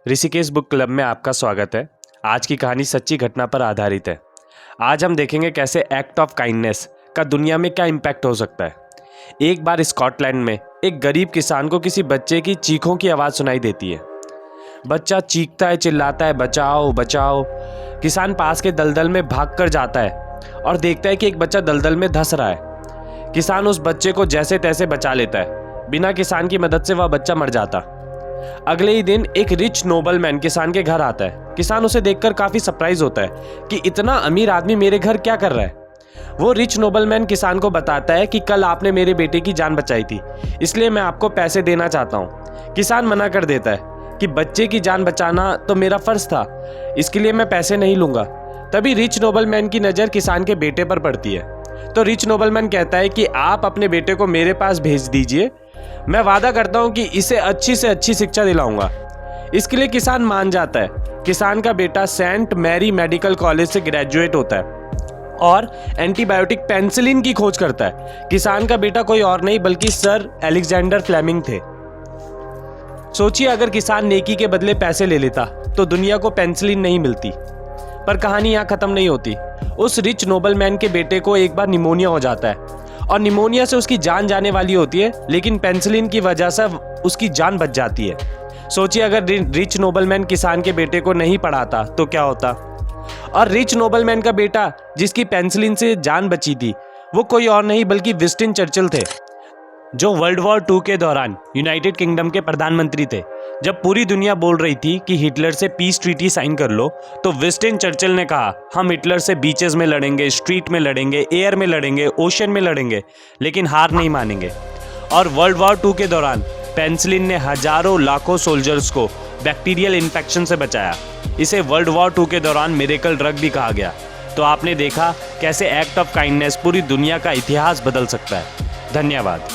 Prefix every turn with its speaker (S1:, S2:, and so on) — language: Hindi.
S1: ऋषिकेश बुक क्लब में आपका स्वागत है। आज की कहानी सच्ची घटना पर आधारित है। आज हम देखेंगे कैसे एक्ट ऑफ काइंडनेस का दुनिया में क्या इम्पैक्ट हो सकता है। एक बार स्कॉटलैंड में एक गरीब किसान को किसी बच्चे की चीखों की आवाज़ सुनाई देती है। बच्चा चीखता है, चिल्लाता है, बचाओ बचाओ। किसान पास के दलदल में भाग कर जाता है और देखता है कि एक बच्चा दलदल में धंस रहा है। किसान उस बच्चे को जैसे तैसे बचा लेता है। बिना किसान की मदद से वह बच्चा मर जाता। अगले ही दिन एक रिच नोबलमैन किसान के घर आता है। किसान उसे देखकर काफी सरप्राइज होता है कि इतना अमीर आदमी मेरे घर क्या कर रहा है। वो रिच नोबलमैन किसान को बताता है कि कल आपने मेरे बेटे की जान बचाई थी, इसलिए मैं आपको पैसे देना चाहता हूँ। किसान मना कर देता है कि बच्चे की जान बचाना तो मेरा फर्ज था, इसके लिए मैं पैसे नहीं लूंगा। तभी रिच नोबलमैन की नज़र किसान के बेटे पर पड़ती है। तो रिच नोबलमैन कहता है कि आप अपने बेटे को मेरे पास भेज दीजिए, मैं वादा करता हूं कि इसे अच्छी से अच्छी शिक्षा दिलाऊंगा। इसके लिए किसान मान जाता है। किसान का बेटा सेंट मैरी मेडिकल कॉलेज से ग्रेजुएट होता है और एंटीबायोटिक पेनिसिलिन की खोज करता है। किसान का बेटा कोई और नहीं बल्कि सर अलेक्जेंडर फ्लेमिंग थे। सोचिए, अगर किसान नेकी के बदले पैसे ले लेता तो दुनिया को पेनिसिलिन नहीं मिलती। पर कहानी यहाँ खत्म नहीं होती। उस रिच नोबलमैन के बेटे को एक बार निमोनिया हो जाता है और निमोनिया से उसकी जान जाने वाली होती है, लेकिन पेनिसिलिन की वजह से उसकी जान बच जाती है। सोचिए, अगर रिच नोबलमैन किसान के बेटे को नहीं पढ़ाता तो क्या होता। और रिच नोबलमैन का बेटा जिसकी पेनिसिलिन से जान बची थी, वो कोई और नहीं बल्कि विंस्टन चर्चिल थे, जो वर्ल्ड वॉर 2 के दौरान यूनाइटेड किंगडम के प्रधानमंत्री थे। जब पूरी दुनिया बोल रही थी कि हिटलर से पीस ट्रीटी साइन कर लो, तो विंस्टन चर्चिल ने कहा, हम हिटलर से बीचेस में लड़ेंगे, स्ट्रीट में लड़ेंगे, एयर में लड़ेंगे, ओशन में लड़ेंगे, लेकिन हार नहीं मानेंगे। और वर्ल्ड वॉर 2 के दौरान पेनिसिलिन ने हजारों लाखों सोल्जर्स को बैक्टीरियल इन्फेक्शन से बचाया। इसे वर्ल्ड वॉर 2 के दौरान मिरेकल ड्रग भी कहा गया। तो आपने देखा कैसे एक्ट ऑफ काइंडनेस पूरी दुनिया का इतिहास बदल सकता है। धन्यवाद।